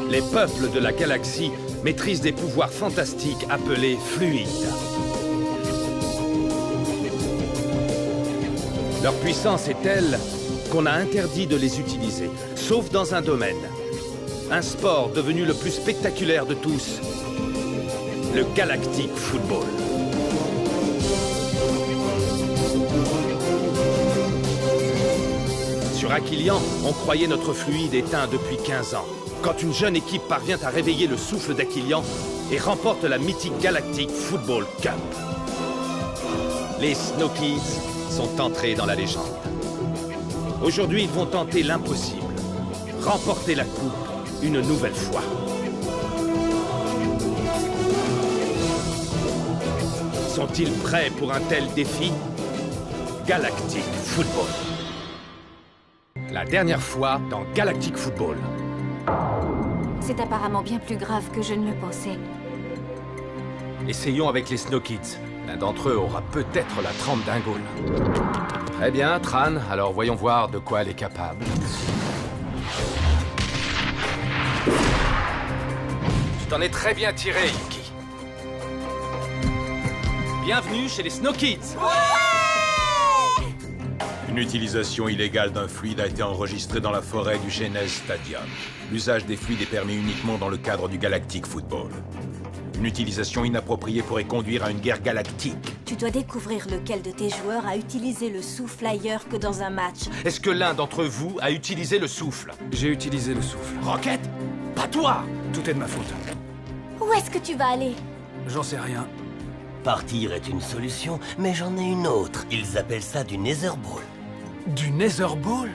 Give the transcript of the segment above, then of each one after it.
Les peuples de la galaxie maîtrisent des pouvoirs fantastiques appelés fluides. Leur puissance est telle qu'on a interdit de les utiliser, sauf dans un domaine. Un sport devenu le plus spectaculaire de tous, le Galactic Football. Sur Aquilian, on croyait notre fluide éteint depuis 15 ans. Quand une jeune équipe parvient à réveiller le souffle d'Aquilian et remporte la mythique Galactic Football Cup. Les Snow Kids sont entrés dans la légende. Aujourd'hui, ils vont tenter l'impossible. Remporter la coupe une nouvelle fois. Sont-ils prêts pour un tel défi? Galactic Football. La dernière fois dans Galactic Football. C'est apparemment bien plus grave que je ne le pensais. Essayons avec les Snow Kids. L'un d'entre eux aura peut-être la trempe d'un Gaul. Très bien, Tran. Alors voyons voir de quoi elle est capable. Tu t'en es très bien tiré, Yuki. Bienvenue chez les Snow Kids. Une utilisation illégale d'un fluide a été enregistrée dans la forêt du Genèse Stadium. L'usage des fluides est permis uniquement dans le cadre du Galactic Football. Une utilisation inappropriée pourrait conduire à une guerre galactique. Tu dois découvrir lequel de tes joueurs a utilisé le souffle ailleurs que dans un match. Est-ce que l'un d'entre vous a utilisé le souffle? J'ai utilisé le souffle. Rocket? Pas toi! Tout est de ma faute. Où est-ce que tu vas aller? J'en sais rien. Partir est une solution, mais j'en ai une autre. Ils appellent ça du Nether Ball. Du Nether Ball?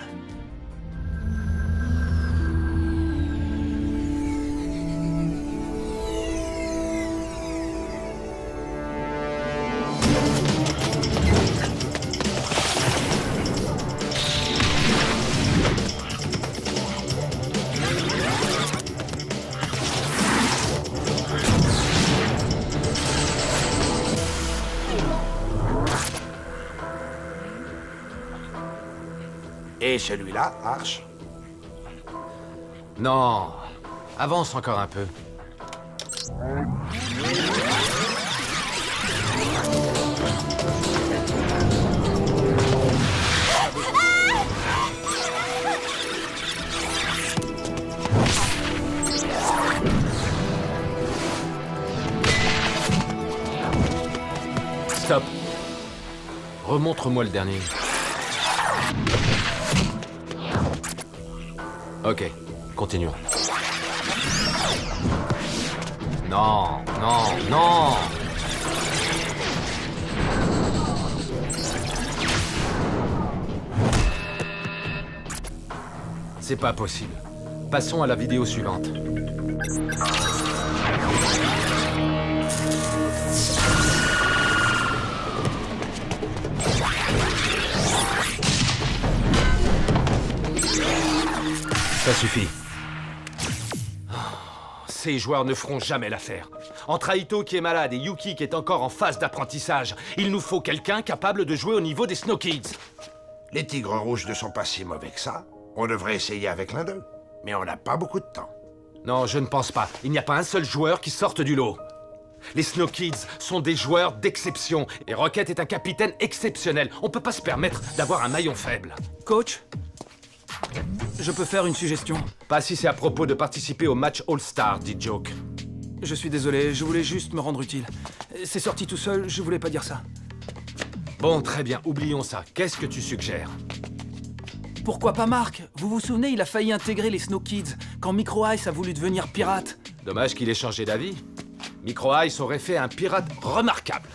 Et celui-là, Arch? Non. Avance encore un peu. Stop. Remontre-moi le dernier. Ok, continuons. Non, non, non! C'est pas possible. Passons à la vidéo suivante. Ça suffit. Ces joueurs ne feront jamais l'affaire. Entre Aito qui est malade et Yuki qui est encore en phase d'apprentissage, il nous faut quelqu'un capable de jouer au niveau des Snow Kids. Les Tigres Rouges ne sont pas si mauvais que ça. On devrait essayer avec l'un d'eux. Mais on n'a pas beaucoup de temps. Non, je ne pense pas. Il n'y a pas un seul joueur qui sorte du lot. Les Snow Kids sont des joueurs d'exception. Et Rocket est un capitaine exceptionnel. On peut pas se permettre d'avoir un maillon faible. Coach, je peux faire une suggestion? Pas si c'est à propos de participer au match All-Star, dit Joke. Je suis désolé, je voulais juste me rendre utile. C'est sorti tout seul, je voulais pas dire ça. Bon, très bien, oublions ça. Qu'est-ce que tu suggères? Pourquoi pas Marc? Vous vous souvenez, il a failli intégrer les Snow Kids quand Micro Ice a voulu devenir pirate. Dommage qu'il ait changé d'avis. Micro Ice aurait fait un pirate remarquable.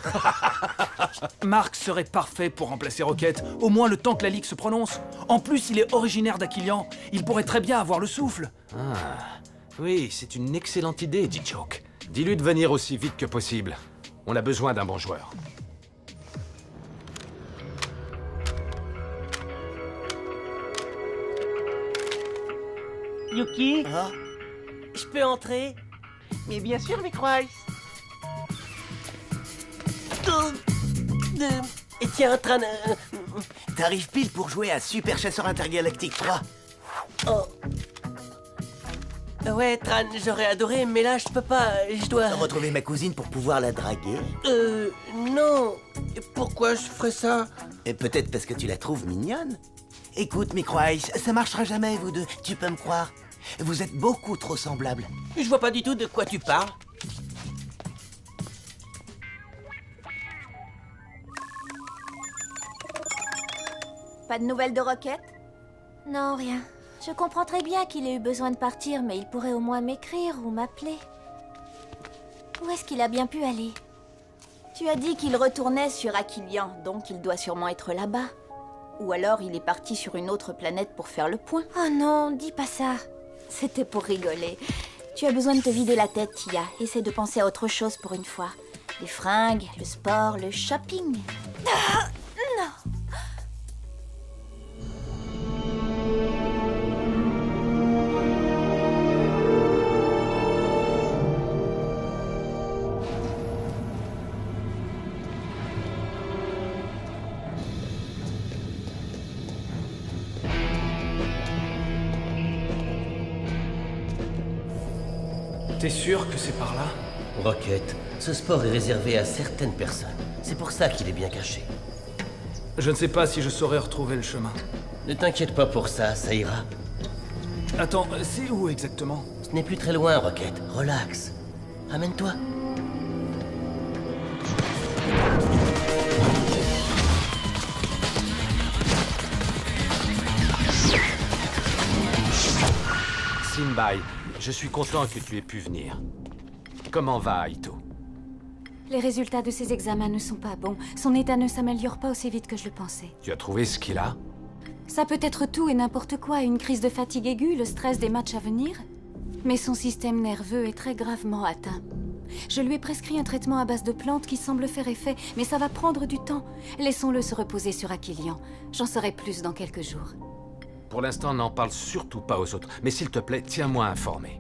Marc serait parfait pour remplacer Rocket, au moins le temps que la Ligue se prononce. En plus, il est originaire d'Aquilian. Il pourrait très bien avoir le souffle. Ah, oui, c'est une excellente idée, dit Joke. Dis-lui de venir aussi vite que possible. On a besoin d'un bon joueur. Yuki, je peux entrer? Mais bien sûr, Micro-Ice. Et tiens, Tran, t'arrives pile pour jouer à Super Chasseur Intergalactique 3. Oh. Ouais, Tran, j'aurais adoré, mais là, je peux pas, je dois... Retrouver ma cousine pour pouvoir la draguer? Non. Pourquoi je ferais ça? Et peut-être parce que tu la trouves mignonne? Écoute, Micro-Ice, ça marchera jamais, vous deux, tu peux me croire. Vous êtes beaucoup trop semblables. Je vois pas du tout de quoi tu parles. Pas de nouvelles de Rocket? Non, rien. Je comprends très bien qu'il ait eu besoin de partir, mais il pourrait au moins m'écrire ou m'appeler. Où est-ce qu'il a bien pu aller? Tu as dit qu'il retournait sur Aquilian, donc il doit sûrement être là-bas. Ou alors il est parti sur une autre planète pour faire le point. Oh non, dis pas ça. C'était pour rigoler. Tu as besoin de te vider la tête, Tia. Essaie de penser à autre chose pour une fois. Les fringues, le sport, le shopping. Ah, non. T'es sûr que c'est par là? Rocket, ce sport est réservé à certaines personnes. C'est pour ça qu'il est bien caché. Je ne sais pas si je saurais retrouver le chemin. Ne t'inquiète pas pour ça, ça ira. Attends, c'est où exactement? Ce n'est plus très loin, Rocket. Relax. Amène-toi. Sinbai, je suis content que tu aies pu venir. Comment va Aito? Les résultats de ses examens ne sont pas bons. Son état ne s'améliore pas aussi vite que je le pensais. Tu as trouvé ce qu'il a? Ça peut être tout et n'importe quoi, une crise de fatigue aiguë, le stress des matchs à venir. Mais son système nerveux est très gravement atteint. Je lui ai prescrit un traitement à base de plantes qui semble faire effet, mais ça va prendre du temps. Laissons-le se reposer sur Aquilian. J'en saurai plus dans quelques jours. Pour l'instant, n'en parle surtout pas aux autres. Mais s'il te plaît, tiens-moi informé.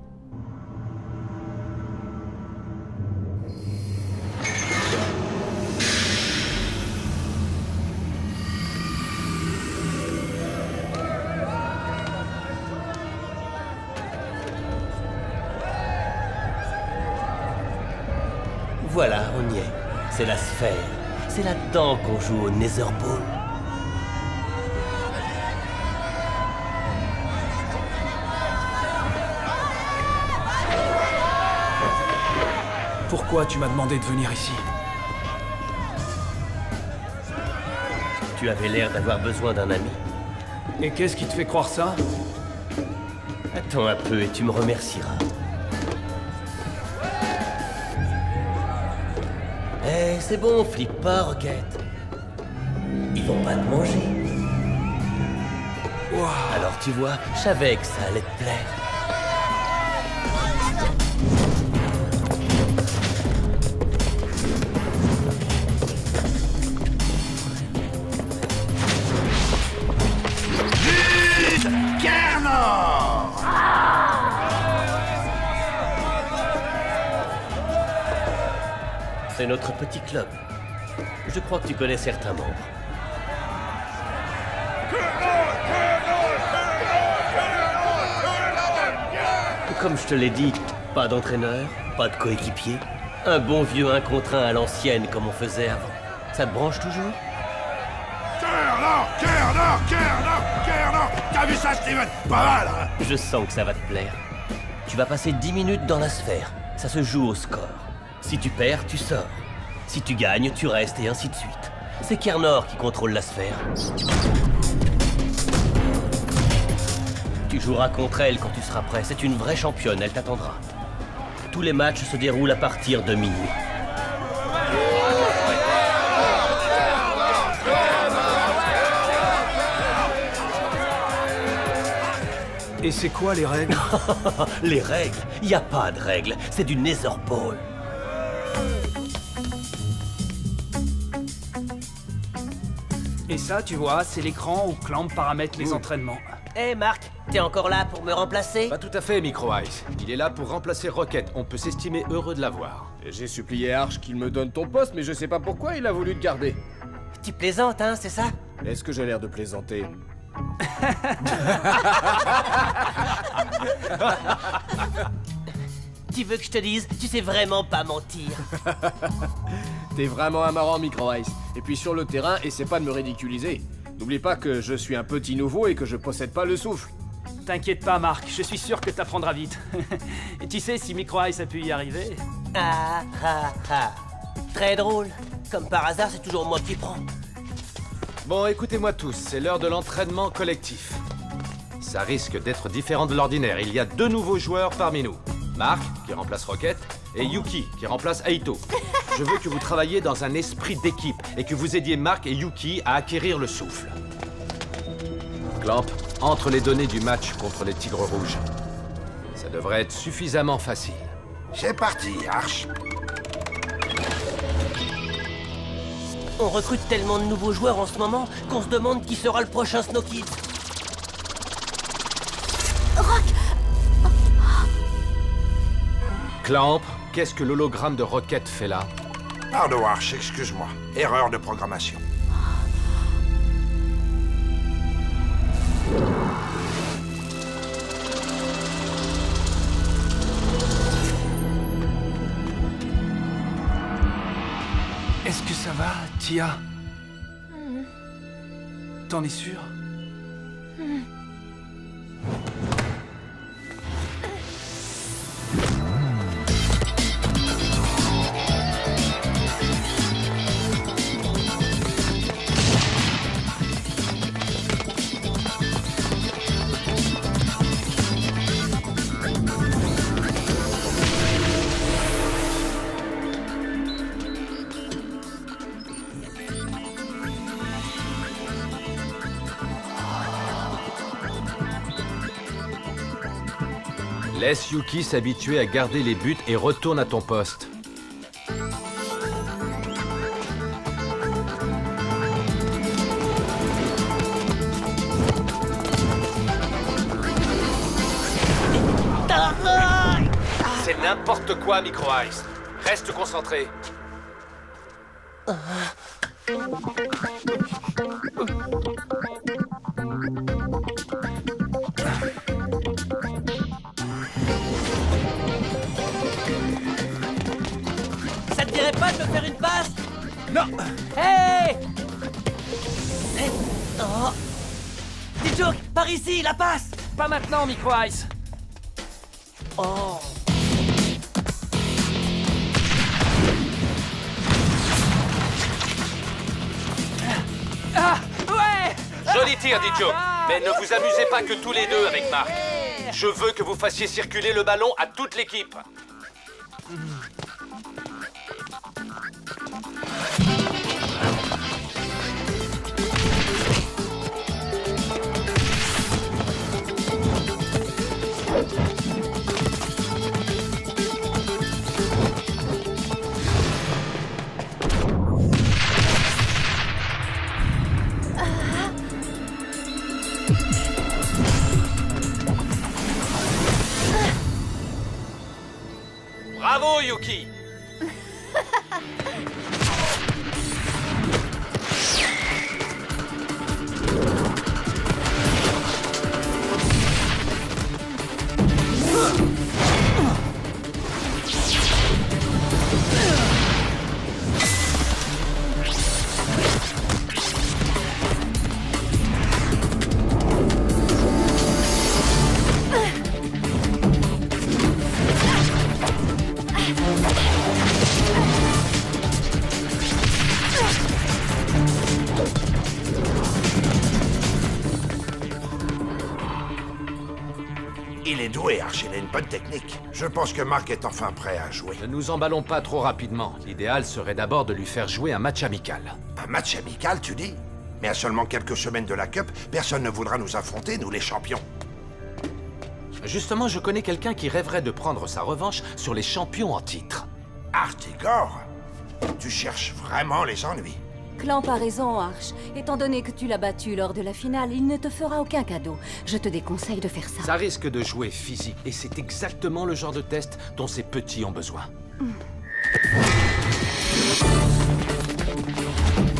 Voilà, on y est. C'est la sphère. C'est là-dedans qu'on joue au Nether Ball. Pourquoi tu m'as demandé de venir ici? Tu avais l'air d'avoir besoin d'un ami. Et qu'est-ce qui te fait croire ça? Attends un peu et tu me remercieras. Eh, c'est bon, flippe pas, Rocket. Ils vont pas te manger. Wow. Alors tu vois, je savais que ça allait te plaire. C'est notre petit club. Je crois que tu connais certains membres. Comme je te l'ai dit, pas d'entraîneur, pas de coéquipier. Un bon vieux 1 contre 1 à l'ancienne comme on faisait avant. Ça te branche toujours? Kerner! T'as vu ça, Steven? Pas mal, hein? Je sens que ça va te plaire. Tu vas passer 10 minutes dans la sphère. Ça se joue au score. Si tu perds, tu sors. Si tu gagnes, tu restes et ainsi de suite. C'est Kernor qui contrôle la sphère. Tu joueras contre elle quand tu seras prêt. C'est une vraie championne, elle t'attendra. Tous les matchs se déroulent à partir de minuit. Et c'est quoi les règles? Les règles? Y a pas de règles. C'est du Nether Ball. Et ça, tu vois, c'est l'écran où Clamp paramètre les entraînements. Hé Marc, t'es encore là pour me remplacer? Pas tout à fait, Micro-Ice. Il est là pour remplacer Rocket. On peut s'estimer heureux de l'avoir. J'ai supplié Arch qu'il me donne ton poste, mais je sais pas pourquoi il a voulu te garder. Tu plaisantes, hein, c'est ça? Est-ce que j'ai l'air de plaisanter? Tu veux que je te dise, tu sais vraiment pas mentir. T'es vraiment un marrant, Micro Ice. Et puis sur le terrain, essaie pas de me ridiculiser. N'oublie pas que je suis un petit nouveau et que je possède pas le souffle. T'inquiète pas, Marc, je suis sûr que t'apprendras vite. Et tu sais, si Micro Ice a pu y arriver... Ah ah ah. Très drôle. Comme par hasard, c'est toujours moi qui prends. Bon, écoutez-moi tous, c'est l'heure de l'entraînement collectif. Ça risque d'être différent de l'ordinaire. Il y a 2 nouveaux joueurs parmi nous. Marc, qui remplace Rocket, et Yuki, qui remplace Aito. Je veux que vous travailliez dans un esprit d'équipe et que vous aidiez Marc et Yuki à acquérir le souffle. Clamp, entre les données du match contre les Tigres Rouges. Ça devrait être suffisamment facile. C'est parti, Arch. On recrute tellement de nouveaux joueurs en ce moment qu'on se demande qui sera le prochain Snow Kids. Clamp, qu'est-ce que l'hologramme de Rocket fait là? Pardon, Arch, excuse-moi. Erreur de programmation. Est-ce que ça va, Tia? T'en es sûre? Laisse Yuki s'habituer à garder les buts et retourne à ton poste. C'est n'importe quoi, Micro Ice. Reste concentré. Ça te dirait pas de me faire une passe? Non! Hey! Oh! Dijouk, par ici, la passe! Pas maintenant, Micro Ice! Oh! Ah! Ouais! Joli tir, Dijo. Mais ne vous amusez pas que tous les deux avec Marc. Je veux que vous fassiez circuler le ballon à toute l'équipe. Bravo, Yuki! Il est doué, Arch, il a une bonne technique. Je pense que Marc est enfin prêt à jouer. Ne nous emballons pas trop rapidement. L'idéal serait d'abord de lui faire jouer un match amical. Un match amical, tu dis? Mais à seulement quelques semaines de la Cup, personne ne voudra nous affronter, nous les champions. Justement, je connais quelqu'un qui rêverait de prendre sa revanche sur les champions en titre. Artigor, tu cherches vraiment les ennuis. Clamp a raison, Arch. Étant donné que tu l'as battu lors de la finale, il ne te fera aucun cadeau. Je te déconseille de faire ça. Ça risque de jouer physique, et c'est exactement le genre de test dont ces petits ont besoin.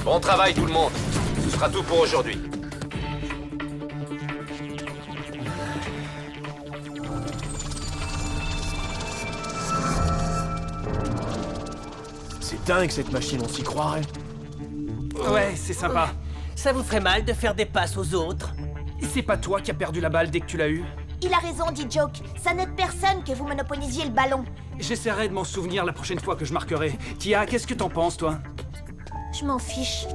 Bon travail tout le monde. Ce sera tout pour aujourd'hui. dingue cette machine, on s'y croirait. Ouais, c'est sympa. Ça vous ferait mal de faire des passes aux autres? C'est pas toi qui as perdu la balle dès que tu l'as eue? Il a raison, dit Joke. Ça n'aide personne que vous monopolisiez le ballon. J'essaierai de m'en souvenir la prochaine fois que je marquerai. Tia, qu'est-ce que t'en penses, toi? Je m'en fiche.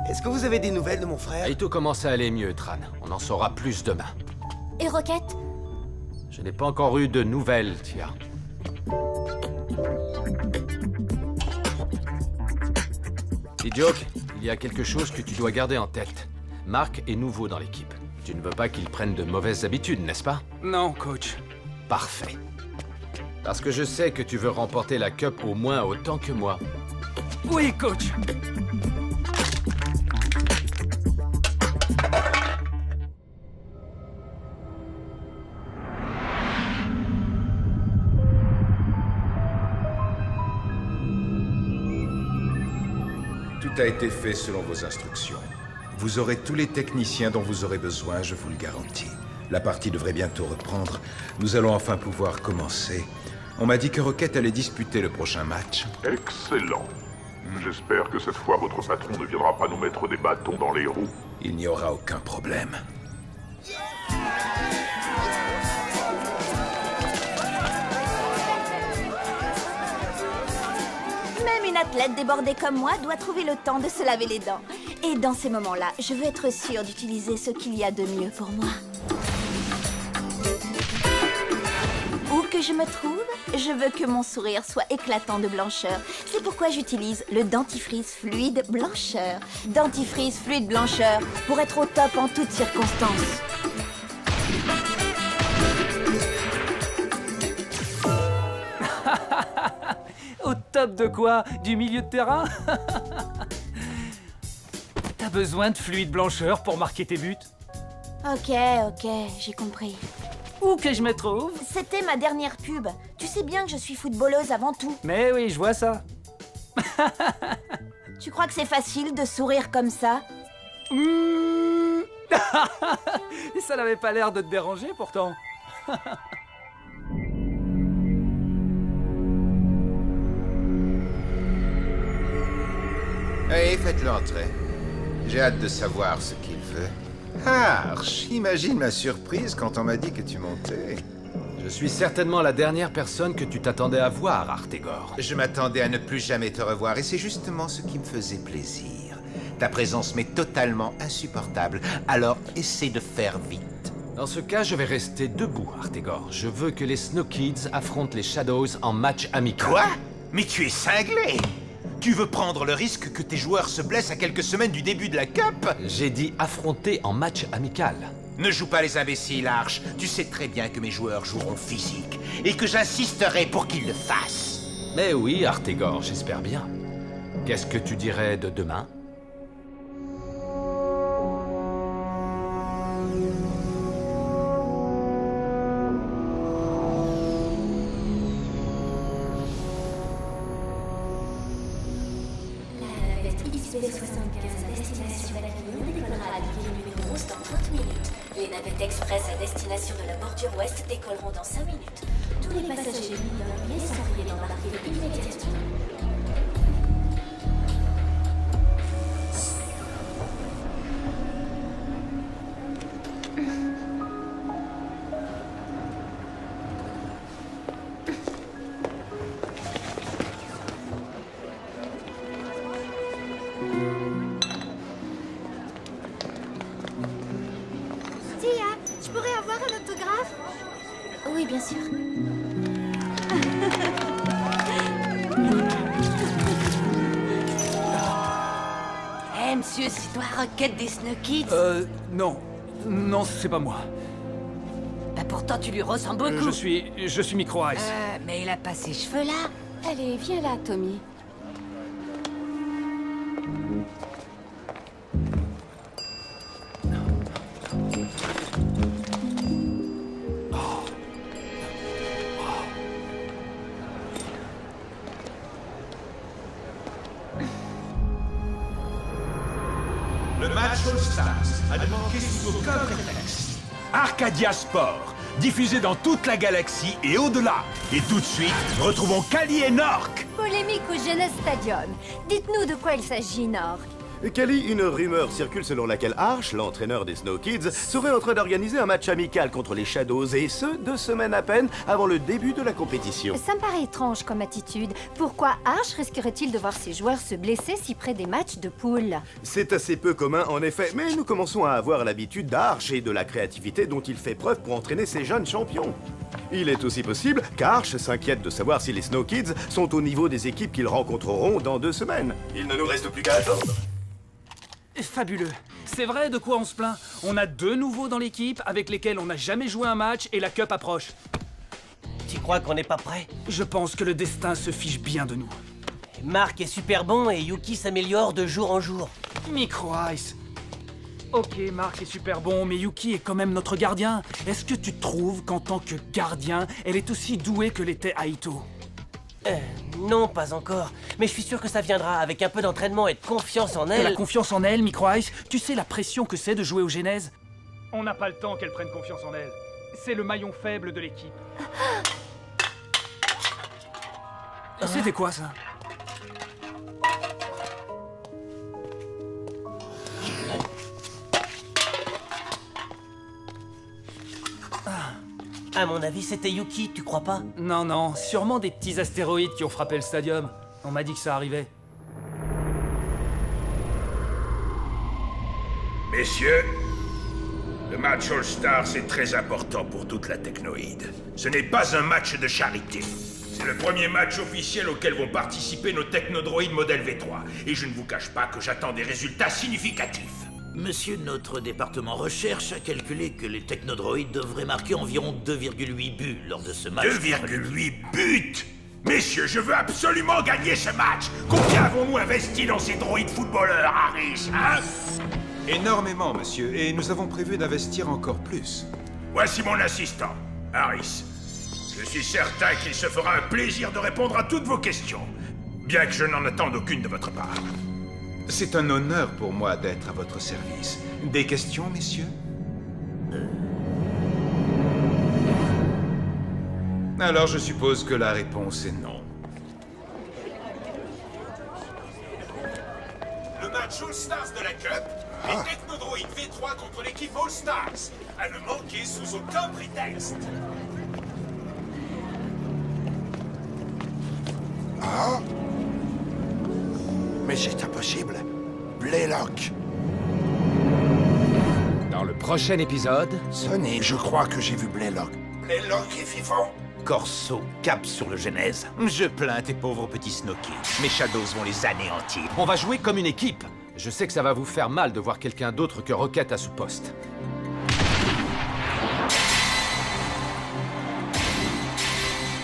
Est-ce que vous avez des nouvelles de mon frère? Et tout commence à aller mieux, Tran. On en saura plus demain. Et Rocket? Je n'ai pas encore eu de nouvelles, Tia. Dis Joke, il y a quelque chose que tu dois garder en tête. Mark est nouveau dans l'équipe. Tu ne veux pas qu'il prenne de mauvaises habitudes, n'est-ce pas? Non, coach. Parfait. Parce que je sais que tu veux remporter la Cup au moins autant que moi. Oui, coach. Tout a été fait selon vos instructions. Vous aurez tous les techniciens dont vous aurez besoin, je vous le garantis. La partie devrait bientôt reprendre. Nous allons enfin pouvoir commencer. On m'a dit que Rocket allait disputer le prochain match. Excellent. J'espère que cette fois votre patron ne viendra pas nous mettre des bâtons dans les roues. Il n'y aura aucun problème. Même une athlète débordée comme moi doit trouver le temps de se laver les dents. Et dans ces moments-là, je veux être sûre d'utiliser ce qu'il y a de mieux pour moi. Où que je me trouve, je veux que mon sourire soit éclatant de blancheur. C'est pourquoi j'utilise le dentifrice fluide blancheur. Dentifrice fluide blancheur, pour être au top en toutes circonstances. Au top de quoi? Du milieu de terrain? T'as besoin de fluide blancheur pour marquer tes buts? Ok, j'ai compris. Où que je me trouve? C'était ma dernière pub. Tu sais bien que je suis footballeuse avant tout. Mais oui, je vois ça. Tu crois que c'est facile de sourire comme ça? Ça n'avait pas l'air de te déranger pourtant. Allez, faites-le entrer. J'ai hâte de savoir ce qu'il veut. Arch, imagine ma surprise quand on m'a dit que tu montais. Je suis certainement la dernière personne que tu t'attendais à voir, Artegor. Je m'attendais à ne plus jamais te revoir et c'est justement ce qui me faisait plaisir. Ta présence m'est totalement insupportable, alors essaie de faire vite. Dans ce cas, je vais rester debout, Artegor. Je veux que les Snow Kids affrontent les Shadows en match amical. Quoi? Mais tu es cinglé! Tu veux prendre le risque que tes joueurs se blessent à quelques semaines du début de la Cup? J'ai dit affronter en match amical. Ne joue pas les imbéciles, Arch. Tu sais très bien que mes joueurs joueront physique et que j'insisterai pour qu'ils le fassent. Mais oui, Artegor, j'espère bien. Qu'est-ce que tu dirais de demain? Les navettes express à destination de la bordure ouest décolleront dans 5 minutes. Tous les passagers mis dans la pièce sont priés d'embarquer immédiatement. Je pourrais avoir un autographe? Oui, bien sûr. Eh, monsieur, c'est toi, Rocket des Snow Kids? Non. Non, c'est pas moi. Bah pourtant, tu lui ressembles beaucoup. Je suis Micro Ice. Mais il a pas ses cheveux là. Allez, viens là, Tommy. Le match All-Stars a ne manqué sous aucun prétexte. Arcadia Sport, diffusé dans toute la galaxie et au-delà. Et tout de suite, retrouvons Kali et Nork. Polémique au Genèse Stadium. Dites-nous de quoi il s'agit, Nork. Kali, une rumeur circule selon laquelle Arch, l'entraîneur des Snow Kids, serait en train d'organiser un match amical contre les Shadows, et ce, 2 semaines à peine avant le début de la compétition. Ça me paraît étrange comme attitude. Pourquoi Arch risquerait-il de voir ses joueurs se blesser si près des matchs de poule? C'est assez peu commun en effet, mais nous commençons à avoir l'habitude d'Arch et de la créativité dont il fait preuve pour entraîner ses jeunes champions. Il est aussi possible qu'Arch s'inquiète de savoir si les Snow Kids sont au niveau des équipes qu'ils rencontreront dans 2 semaines. Il ne nous reste plus qu'à attendre. Fabuleux. C'est vrai, de quoi on se plaint? On a 2 nouveaux dans l'équipe avec lesquels on n'a jamais joué un match et la cup approche. Tu crois qu'on n'est pas prêt? Je pense que le destin se fiche bien de nous. Mark est super bon et Yuki s'améliore de jour en jour. Micro Ice. Ok, Mark est super bon, mais Yuki est quand même notre gardien. Est-ce que tu trouves qu'en tant que gardien, elle est aussi douée que l'était Aito? Non, pas encore. Mais je suis sûr que ça viendra avec un peu d'entraînement et de confiance en elle. La confiance en elle, Micro Ice, tu sais la pression que c'est de jouer au Genèse? On n'a pas le temps qu'elle prenne confiance en elle. C'est le maillon faible de l'équipe. C'était quoi ça? À mon avis, c'était Yuki, tu crois pas? Non, non, sûrement des petits astéroïdes qui ont frappé le stadium. On m'a dit que ça arrivait. Messieurs, le match All-Star, c'est très important pour toute la technoïde. Ce n'est pas un match de charité. C'est le premier match officiel auquel vont participer nos technodroïdes modèle V3. Et je ne vous cache pas que j'attends des résultats significatifs. Monsieur, notre département recherche a calculé que les technodroïdes devraient marquer environ 2,8 buts lors de ce match. 2,8 buts? Messieurs, je veux absolument gagner ce match. Combien avons-nous investi dans ces droïdes footballeurs, Harris, hein? Énormément, monsieur, et nous avons prévu d'investir encore plus. Voici mon assistant, Harris. Je suis certain qu'il se fera un plaisir de répondre à toutes vos questions, bien que je n'en attende aucune de votre part. C'est un honneur pour moi d'être à votre service. Des questions, messieurs? Alors je suppose que la réponse est non. Le match All-Stars de la Cup, les technodroïdes V3 contre l'équipe All-Stars. À ne manquer sous aucun prétexte. Ah? Mais c'est impossible. Blaylock. Dans le prochain épisode... Sonny, je crois que j'ai vu Blaylock. Blaylock est vivant. Corso, cap sur le Genèse. Je plains tes pauvres petits Snow Kids. Mes Shadows vont les anéantir. On va jouer comme une équipe. Je sais que ça va vous faire mal de voir quelqu'un d'autre que Rocket à ce poste.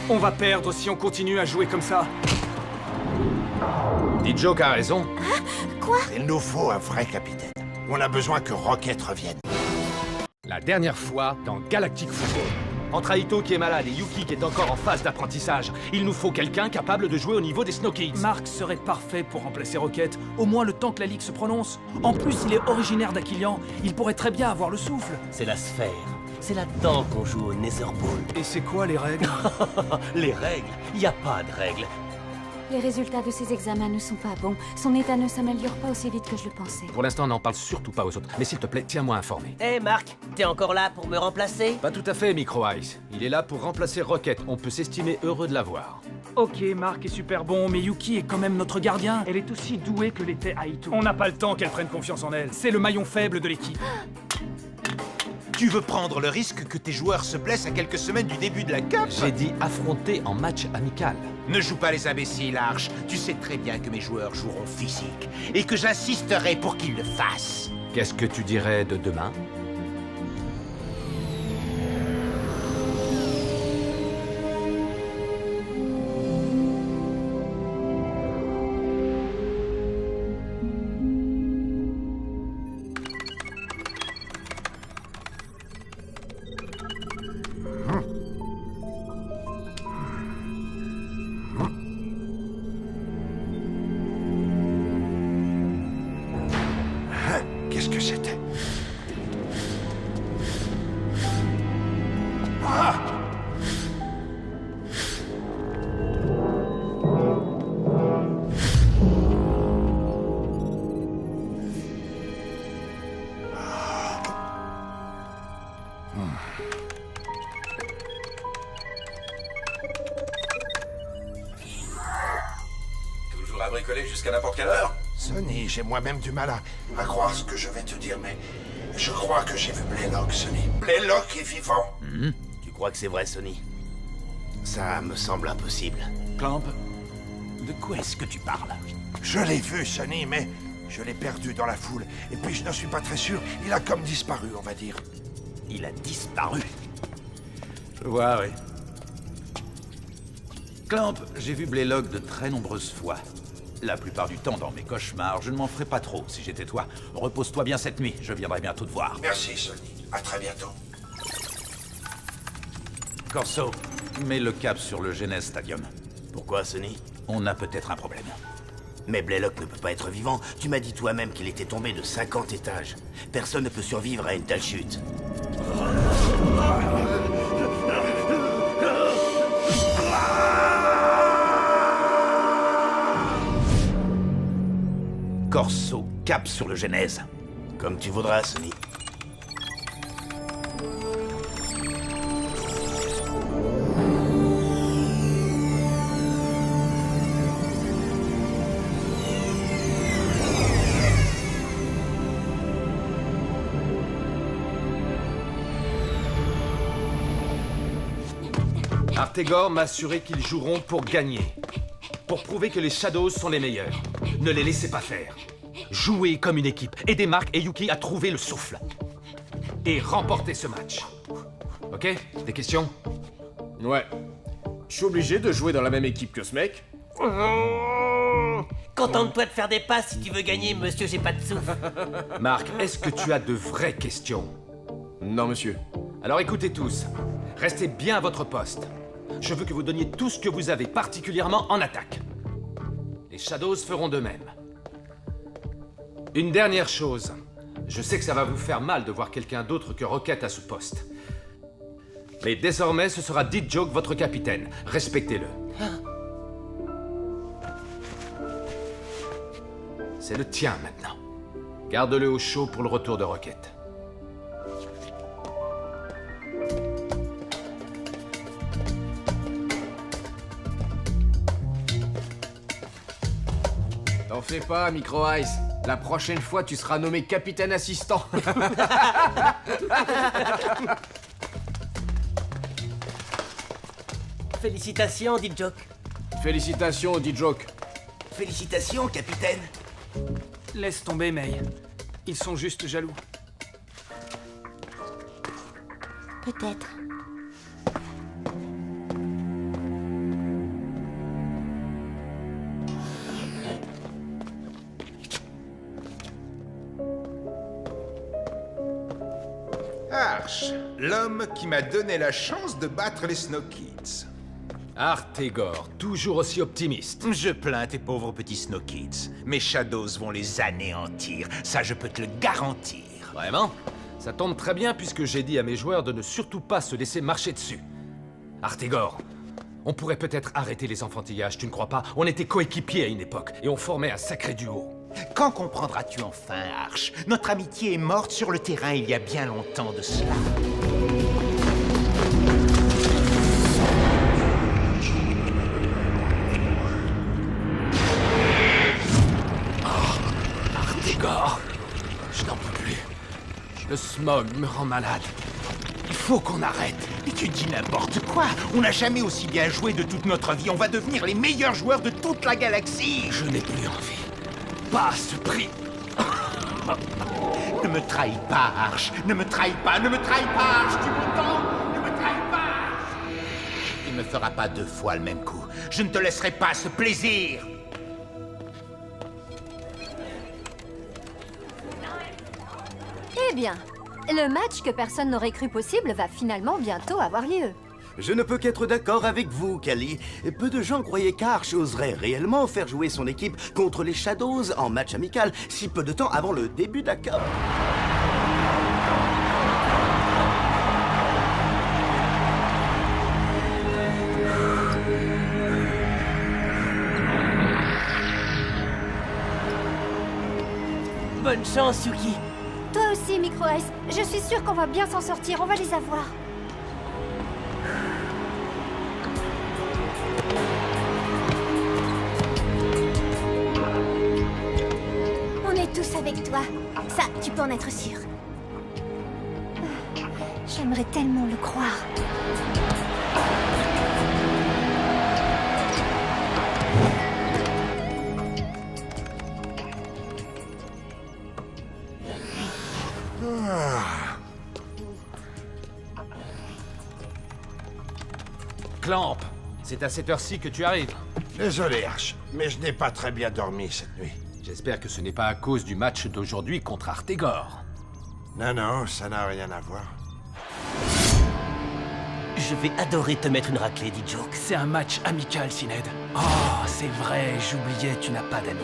On va perdre si on continue à jouer comme ça. D-Joke a raison. Quoi? Il nous faut un vrai capitaine. On a besoin que Rocket revienne. La dernière fois dans Galactic Football. Entre Aito qui est malade et Yuki qui est encore en phase d'apprentissage, il nous faut quelqu'un capable de jouer au niveau des Snow Kids. Mark serait parfait pour remplacer Rocket, au moins le temps que la Ligue se prononce. En plus, il est originaire d'Aquilian, il pourrait très bien avoir le souffle. C'est la sphère. C'est là-dedans qu'on joue au Netherball. Et c'est quoi les règles? Les règles? Y a pas de règles. Les résultats de ses examens ne sont pas bons. Son état ne s'améliore pas aussi vite que je le pensais. Pour l'instant, n'en parle surtout pas aux autres. Mais s'il te plaît, tiens-moi informé. Hé, Mark, t'es encore là pour me remplacer? Pas tout à fait, Micro Ice. Il est là pour remplacer Rocket. On peut s'estimer heureux de l'avoir. Ok, Mark est super bon, mais Yuki est quand même notre gardien. Elle est aussi douée que l'était Aito. On n'a pas le temps qu'elle prenne confiance en elle. C'est le maillon faible de l'équipe. Tu veux prendre le risque que tes joueurs se blessent à quelques semaines du début de la Cup? J'ai dit affronter en match amical. Ne joue pas les imbéciles, Arch. Tu sais très bien que mes joueurs joueront physique. Et que j'insisterai pour qu'ils le fassent. Qu'est-ce que tu dirais de demain? Qu'est-ce que c'était? jusqu'à n'importe quelle heure. Sonny, j'ai moi-même du mal à croire ce que je vais te dire, mais je crois que j'ai vu Blaylock, Sonny. Blaylock est vivant. Tu crois que c'est vrai, Sonny? Ça me semble impossible. Clamp, de quoi est-ce que tu parles? Je l'ai vu, Sonny, mais je l'ai perdu dans la foule. Et puis je ne suis pas très sûr, il a comme disparu, on va dire. Il a disparu? Je vois, oui. Clamp, j'ai vu Blaylock de très nombreuses fois. La plupart du temps dans mes cauchemars, je ne m'en ferais pas trop si j'étais toi. Repose-toi bien cette nuit, je viendrai bientôt te voir. Merci, Sonny. À très bientôt. Corso, mets le cap sur le Genèse Stadium. Pourquoi, Sonny? On a peut-être un problème. Mais Blaylock ne peut pas être vivant. Tu m'as dit toi-même qu'il était tombé de 50 étages. Personne ne peut survivre à une telle chute. Corso, cap sur le Genèse. Comme tu voudras, Sonny. Artegor m'a assuré qu'ils joueront pour gagner. Pour prouver que les Shadows sont les meilleurs. Ne les laissez pas faire. Jouez comme une équipe. Aidez Mark et Yuki à trouver le souffle. Et remporter ce match. Ok? Des questions? Ouais. Je suis obligé de jouer dans la même équipe que ce mec? Contente-toi de faire des passes si tu veux gagner, monsieur, j'ai pas de souffle. Mark, est-ce que tu as de vraies questions? Non, monsieur. Alors écoutez tous. Restez bien à votre poste. Je veux que vous donniez tout ce que vous avez, particulièrement en attaque. Les Shadows feront de même. Une dernière chose. Je sais que ça va vous faire mal de voir quelqu'un d'autre que Rocket à ce poste. Mais désormais, ce sera D-Joke, votre capitaine. Respectez-le. C'est le tien maintenant. Garde-le au chaud pour le retour de Rocket. T'en fais pas, Micro Ice. La prochaine fois, tu seras nommé capitaine assistant. Félicitations, D-Joke. Félicitations, D-Joke. Félicitations, capitaine. Laisse tomber, May. Ils sont juste jaloux. Peut-être. Arch, l'homme qui m'a donné la chance de battre les Snow Kids. Artegor, toujours aussi optimiste. Je plains tes pauvres petits Snow Kids. Mes Shadows vont les anéantir. Ça, je peux te le garantir. Vraiment? Ça tombe très bien puisque j'ai dit à mes joueurs de ne surtout pas se laisser marcher dessus. Artegor, on pourrait peut-être arrêter les enfantillages, tu ne crois pas? On était coéquipiers à une époque et on formait un sacré duo. Quand comprendras-tu enfin, Arch? Notre amitié est morte sur le terrain il y a bien longtemps de cela. Artegor, je n'en peux plus. Le smog me rend malade. Il faut qu'on arrête. Et tu dis n'importe quoi. On n'a jamais aussi bien joué de toute notre vie. On va devenir les meilleurs joueurs de toute la galaxie. Je n'ai plus envie. Pas à ce prix. Ne me trahis pas, Arch. Ne me trahis pas, ne me trahis pas, Arch. Tu m'entends? Ne me trahis pas. Il ne me fera pas deux fois le même coup. Je ne te laisserai pas ce plaisir. Eh bien, le match que personne n'aurait cru possible va finalement bientôt avoir lieu. Je ne peux qu'être d'accord avec vous, Callie. Peu de gens croyaient qu'Arch oserait réellement faire jouer son équipe contre les Shadows en match amical, si peu de temps avant le début de la Cup. Bonne chance, Yuki. Toi aussi, Micro Ice. Je suis sûre qu'on va bien s'en sortir, on va les avoir. avec toi. Ça, tu peux en être sûr. J'aimerais tellement le croire. Clamp, c'est à cette heure-ci que tu arrives. Désolé, Arch, mais je n'ai pas très bien dormi cette nuit. J'espère que ce n'est pas à cause du match d'aujourd'hui contre Artegor. Non, non, ça n'a rien à voir. Je vais adorer te mettre une raclée, dit Joke. C'est un match amical, Sinead. Oh, c'est vrai, j'oubliais, tu n'as pas d'amis.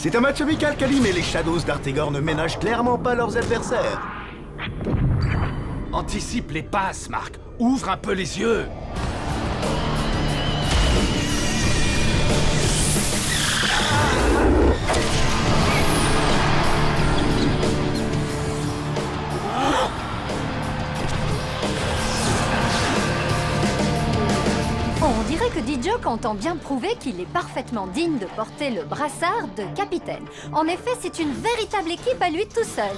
C'est un match amical, Kali, mais les Shadows d'Artegor ne ménagent clairement pas leurs adversaires. Anticipe les passes, Marc. Ouvre un peu les yeux. On dirait que D-Joke entend bien prouver qu'il est parfaitement digne de porter le brassard de capitaine. En effet, c'est une véritable équipe à lui tout seul.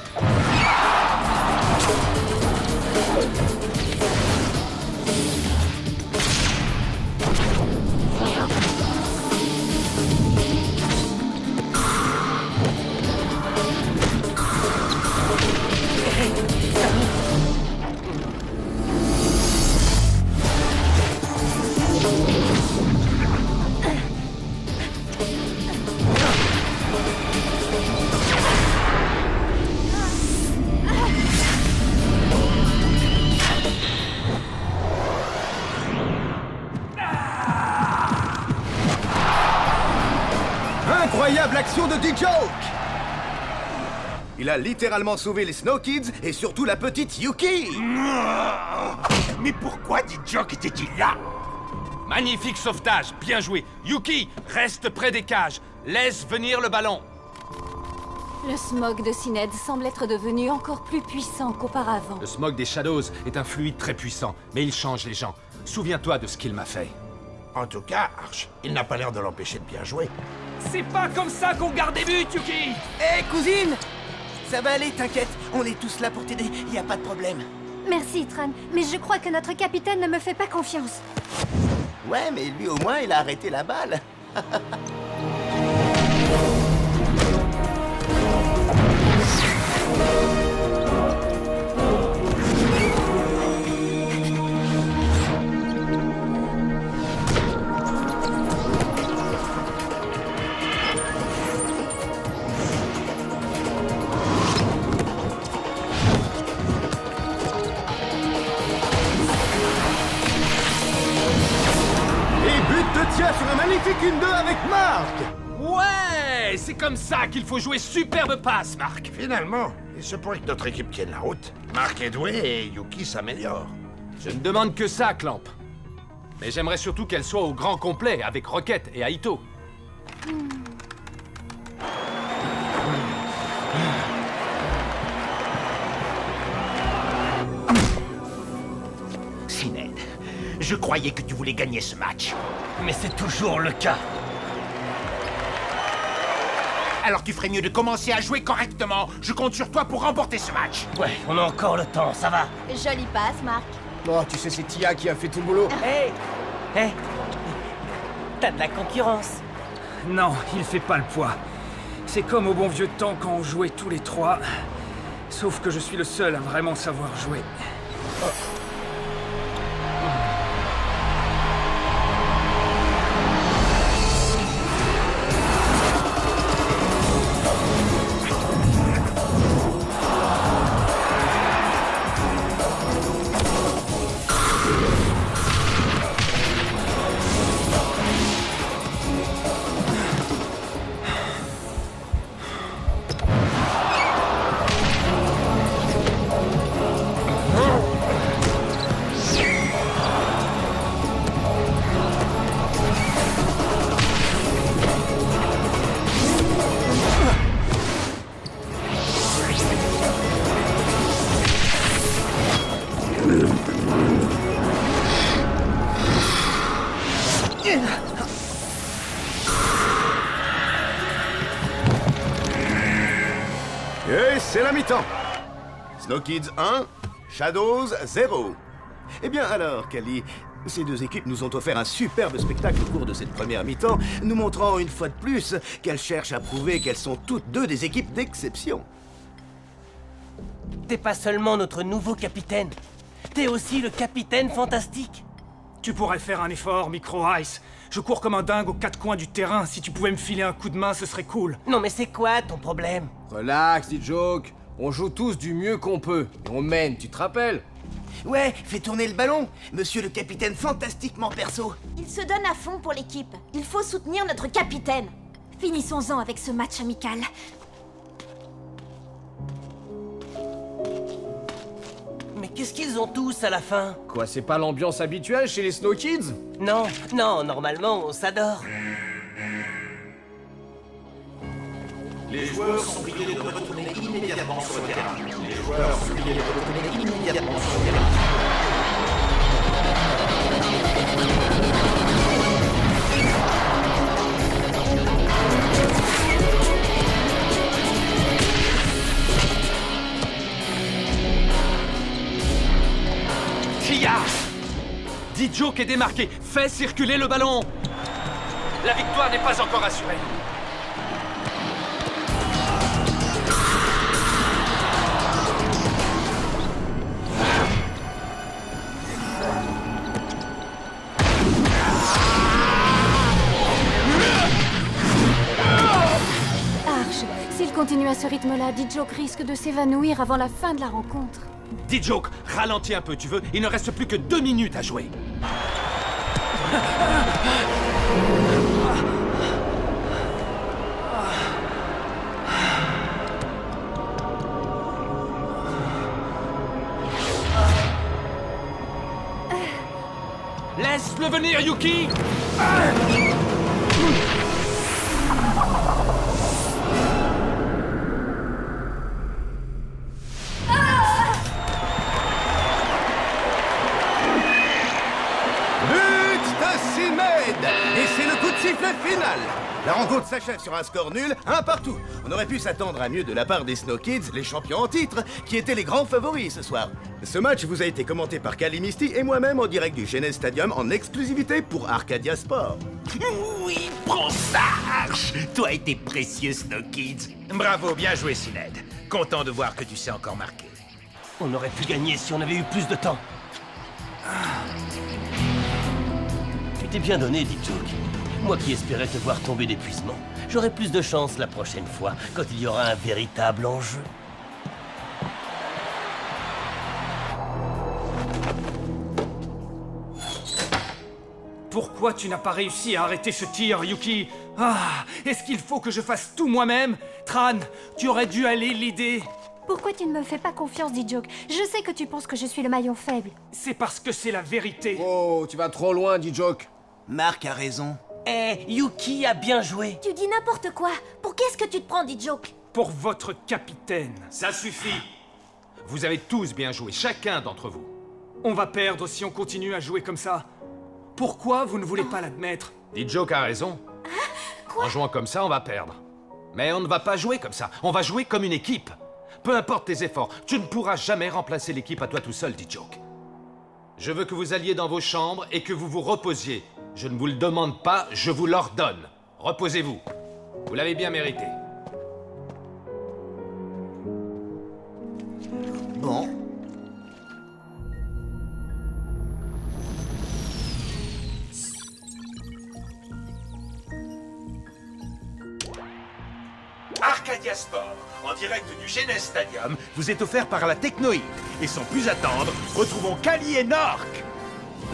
Incroyable action de D-Joke! Il a littéralement sauvé les Snow Kids et surtout la petite Yuki! Mais pourquoi D-Joke était-il là? Magnifique sauvetage, bien joué. Yuki, reste près des cages. Laisse venir le ballon. Le smog de Sinead semble être devenu encore plus puissant qu'auparavant. Le smog des Shadows est un fluide très puissant, mais il change les gens. Souviens-toi de ce qu'il m'a fait. En tout cas, Arch, il n'a pas l'air de l'empêcher de bien jouer. C'est pas comme ça qu'on garde des buts, Yuki! Hé, cousine! Ça va aller, t'inquiète. On est tous là pour t'aider, y a pas de problème. Merci, Tran, mais je crois que notre capitaine ne me fait pas confiance. Ouais, mais lui au moins, il a arrêté la balle. Sur un magnifique 1-2 avec Marc! Ouais! C'est comme ça qu'il faut jouer superbe passe, Marc! Finalement, il se pourrait que notre équipe tienne la route. Marc est doué et Yuki s'améliore. Je ne demande que ça, Clamp. Mais j'aimerais surtout qu'elle soit au grand complet avec Rocket et Aito. Sinead, je croyais que tu voulais gagner ce match. Mais c'est toujours le cas. Alors tu ferais mieux de commencer à jouer correctement. Je compte sur toi pour remporter ce match. Ouais, on a encore le temps, ça va. Jolie passe, Marc. Oh, tu sais, c'est Tia qui a fait tout le boulot. Hé, t'as de la concurrence. Non, il fait pas le poids. C'est comme au bon vieux temps quand on jouait tous les trois. Sauf que je suis le seul à vraiment savoir jouer. Oh. Et c'est la mi-temps. Snow Kids 1, Shadows 0. Eh bien alors, Kali, ces deux équipes nous ont offert un superbe spectacle au cours de cette première mi-temps, nous montrant une fois de plus qu'elles cherchent à prouver qu'elles sont toutes deux des équipes d'exception. T'es pas seulement notre nouveau capitaine, t'es aussi le capitaine fantastique. Tu pourrais faire un effort, Micro Ice. Je cours comme un dingue aux quatre coins du terrain. Si tu pouvais me filer un coup de main, ce serait cool. Non mais c'est quoi ton problème? Relax, D-Joke. On joue tous du mieux qu'on peut. Et on mène, tu te rappelles? Ouais, fais tourner le ballon, monsieur le capitaine fantastiquement perso. Il se donne à fond pour l'équipe. Il faut soutenir notre capitaine. Finissons-en avec ce match amical. Mais qu'est-ce qu'ils ont tous à la fin? Quoi, c'est pas l'ambiance habituelle chez les Snow Kids? Non, non, normalement, on s'adore. Les joueurs sont priés de retourner immédiatement sur le terrain. Les joueurs sont priés de retourner immédiatement sur le terrain. Kia! D-Joke est démarqué. Fais circuler le ballon. La victoire n'est pas encore assurée. S'il continue à ce rythme-là, D-Joke risque de s'évanouir avant la fin de la rencontre. D-Joke, ralentis un peu, tu veux? Il ne reste plus que 2 minutes à jouer. Laisse-le venir, Yuki! Et c'est le coup de sifflet final. La rencontre s'achève sur un score nul, un partout. On aurait pu s'attendre à mieux de la part des Snow Kids, les champions en titre, qui étaient les grands favoris ce soir. Ce match vous a été commenté par Kali Misty et moi-même en direct du Genes Stadium en exclusivité pour Arcadia Sport. Oui, prends ça, Arch. Toi et tes précieux Snow Kids. Bravo, bien joué, Syned. Content de voir que tu sais encore marquer. On aurait pu gagner si on avait eu plus de temps. Tu t'es bien donné, D-Joke. Moi qui espérais te voir tomber d'épuisement, j'aurai plus de chance la prochaine fois, quand il y aura un véritable enjeu. Pourquoi tu n'as pas réussi à arrêter ce tir, Yuki? Ah, est-ce qu'il faut que je fasse tout moi-même? Tran, tu aurais dû aller l'aider. Pourquoi tu ne me fais pas confiance, D-Joke? Je sais que tu penses que je suis le maillon faible. C'est parce que c'est la vérité. Oh, tu vas trop loin, D-Joke. Marc a raison. Eh, Yuki a bien joué. Tu dis n'importe quoi. Pour qu'est-ce que tu te prends, D-Joke? Pour votre capitaine. Ça suffit. Vous avez tous bien joué, chacun d'entre vous. On va perdre si on continue à jouer comme ça. Pourquoi vous ne voulez pas l'admettre? D-Joke a raison. En jouant comme ça, on va perdre. Mais on ne va pas jouer comme ça. On va jouer comme une équipe. Peu importe tes efforts, tu ne pourras jamais remplacer l'équipe à toi tout seul, D-Joke. Je veux que vous alliez dans vos chambres et que vous vous reposiez. Je ne vous le demande pas, je vous l'ordonne. Reposez-vous. Vous l'avez bien mérité. Bon. Arcadia Sport, en direct du Genes Stadium, vous est offert par la Technoïde. Et sans plus attendre, retrouvons Kali et Nork.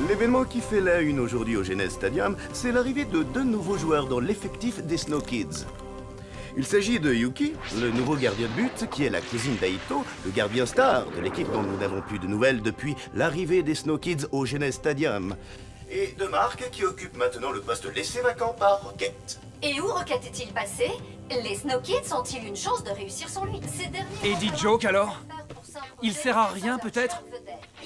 L'événement qui fait la une aujourd'hui au Genes Stadium, c'est l'arrivée de 2 nouveaux joueurs dans l'effectif des Snow Kids. Il s'agit de Yuki, le nouveau gardien de but, qui est la cousine d'Aito, le gardien star de l'équipe dont nous n'avons plus de nouvelles depuis l'arrivée des Snow Kids au Genes Stadium. Et de Marc, qui occupe maintenant le poste laissé vacant par Rocket. Et où Rocket est-il passé? Les Snow Kids ont-ils une chance de réussir sans lui? Ces derniers... Et D-Joke alors? Il sert à rien peut-être?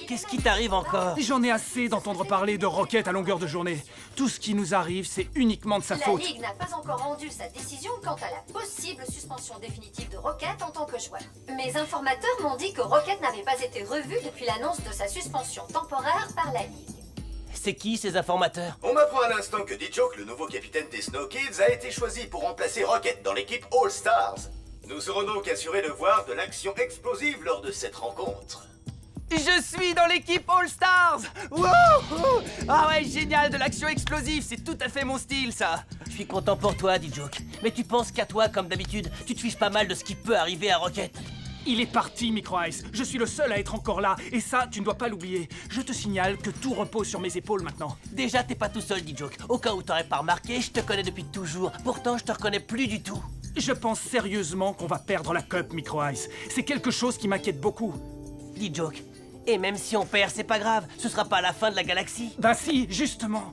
Qu'est-ce qui t'arrive encore? J'en ai assez d'entendre parler de Rocket à longueur de journée. Tout ce qui nous arrive, c'est uniquement de sa faute. La Ligue n'a pas encore rendu sa décision quant à la possible suspension définitive de Rocket en tant que joueur. Mes informateurs m'ont dit que Rocket n'avait pas été revu depuis l'annonce de sa suspension temporaire par la Ligue. C'est qui ces informateurs? On m'apprend à l'instant que D-Joke, le nouveau capitaine des Snow Kids, a été choisi pour remplacer Rocket dans l'équipe All Stars. Nous serons donc assurés de voir de l'action explosive lors de cette rencontre. Je suis dans l'équipe All Stars! Wouhou! Ah ouais, génial, de l'action explosive, c'est tout à fait mon style, ça! Je suis content pour toi, D-Joke. Mais tu penses qu'à toi, comme d'habitude, tu te fiches pas mal de ce qui peut arriver à Rocket. Il est parti, Micro Ice. Je suis le seul à être encore là, et ça, tu ne dois pas l'oublier. Je te signale que tout repose sur mes épaules maintenant. Déjà, t'es pas tout seul, D-Joke. Au cas où t'aurais pas remarqué, je te connais depuis toujours. Pourtant, je te reconnais plus du tout. Je pense sérieusement qu'on va perdre la Cup, Micro Ice. C'est quelque chose qui m'inquiète beaucoup. D-Joke. Et même si on perd, c'est pas grave, ce sera pas la fin de la galaxie. Bah si, justement.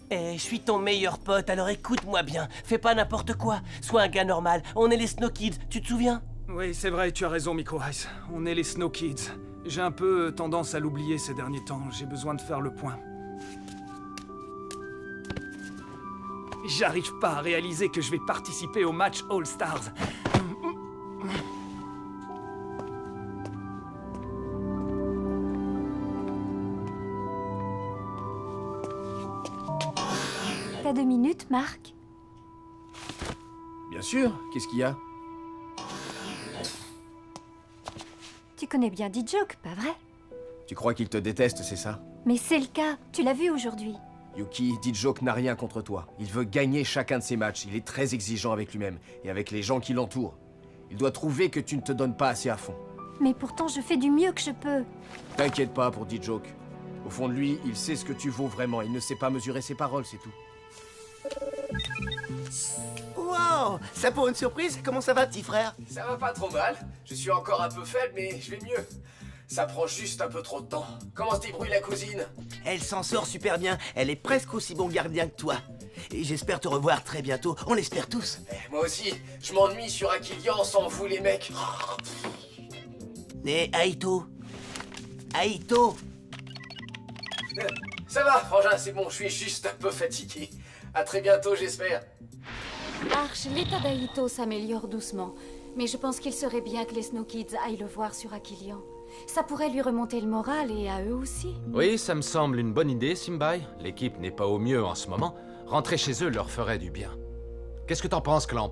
Eh, je suis ton meilleur pote, alors écoute-moi bien. Fais pas n'importe quoi, sois un gars normal. On est les Snow Kids, tu te souviens? Oui, c'est vrai, tu as raison, Micro Ice. On est les Snow Kids. J'ai un peu tendance à l'oublier ces derniers temps. J'ai besoin de faire le point. J'arrive pas à réaliser que je vais participer au match All Stars. T'as 2 minutes, Marc? Bien sûr, qu'est-ce qu'il y a? Tu connais bien D-Joke, pas vrai? Tu crois qu'il te déteste, c'est ça? Mais c'est le cas, tu l'as vu aujourd'hui. Yuki, D-Joke n'a rien contre toi. Il veut gagner chacun de ses matchs. Il est très exigeant avec lui-même et avec les gens qui l'entourent. Il doit trouver que tu ne te donnes pas assez à fond. Mais pourtant, je fais du mieux que je peux. T'inquiète pas pour D-Joke. Au fond de lui, il sait ce que tu vaux vraiment. Il ne sait pas mesurer ses paroles, c'est tout. Wow! Ça pour une surprise? Comment ça va, petit frère? Ça va pas trop mal. Je suis encore un peu faible, mais je vais mieux. Ça prend juste un peu trop de temps. Comment se débrouille la cousine? Elle s'en sort super bien. Elle est presque aussi bon gardien que toi. Et j'espère te revoir très bientôt. On l'espère tous. Moi aussi. Je m'ennuie sur Aquilian sans vous, les mecs. Et Aito? Aito? Ça va, frangin, c'est bon. Je suis juste un peu fatigué. À très bientôt, j'espère. Arch, l'état d'Aito s'améliore doucement. Mais je pense qu'il serait bien que les Snow Kids aillent le voir sur Aquilian. Ça pourrait lui remonter le moral et à eux aussi. Oui, ça me semble une bonne idée, Simbai. L'équipe n'est pas au mieux en ce moment. Rentrer chez eux leur ferait du bien. Qu'est-ce que t'en penses, Clamp?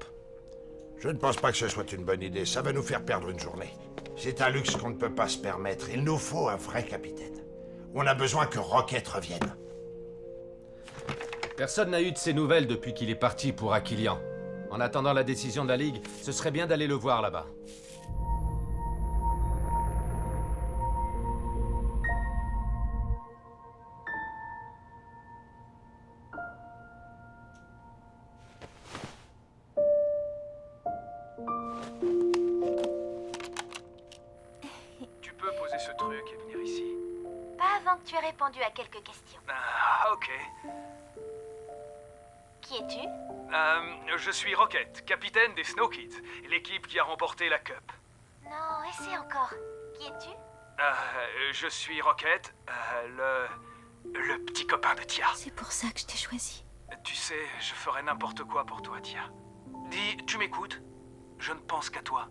Je ne pense pas que ce soit une bonne idée. Ça va nous faire perdre une journée. C'est un luxe qu'on ne peut pas se permettre. Il nous faut un vrai capitaine. On a besoin que Rocket revienne. Personne n'a eu de ses nouvelles depuis qu'il est parti pour Aquilian. En attendant la décision de la Ligue, ce serait bien d'aller le voir là-bas. Tu peux poser ce truc et venir ici? Pas avant que tu aies répondu à quelques questions. Ah, ok. Qui es-tu? Je suis Rocket, capitaine des Snow Kids, l'équipe qui a remporté la Cup. Non, essaie encore. Qui es-tu? Je suis Rocket, le petit copain de Tia. C'est pour ça que je t'ai choisi. Tu sais, je ferais n'importe quoi pour toi, Tia. Dis, tu m'écoutes? Je ne pense qu'à toi.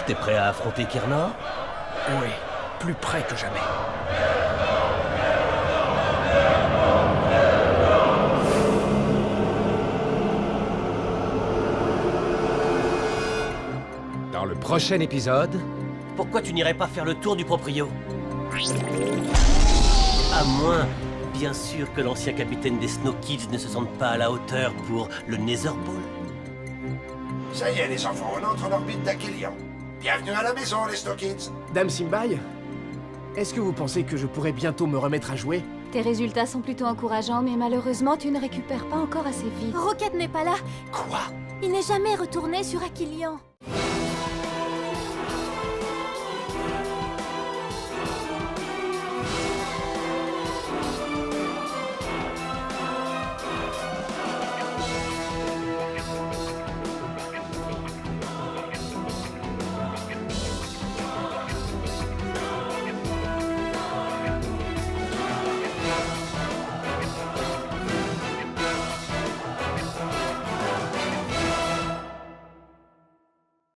T'es prêt à affronter Kernor? Oui, plus près que jamais. Dans le prochain épisode... Pourquoi tu n'irais pas faire le tour du proprio? À moins, bien sûr que l'ancien capitaine des Snow Kids ne se sente pas à la hauteur pour le Nether Ball. Ça y est, les enfants, on entre en orbite d'Aquilion. Bienvenue à la maison, les Snow Kids. Dame Simbai, est-ce que vous pensez que je pourrais bientôt me remettre à jouer? Tes résultats sont plutôt encourageants, mais malheureusement, tu ne récupères pas encore assez vite. Rocket n'est pas là. Quoi? Il n'est jamais retourné sur Aquilion.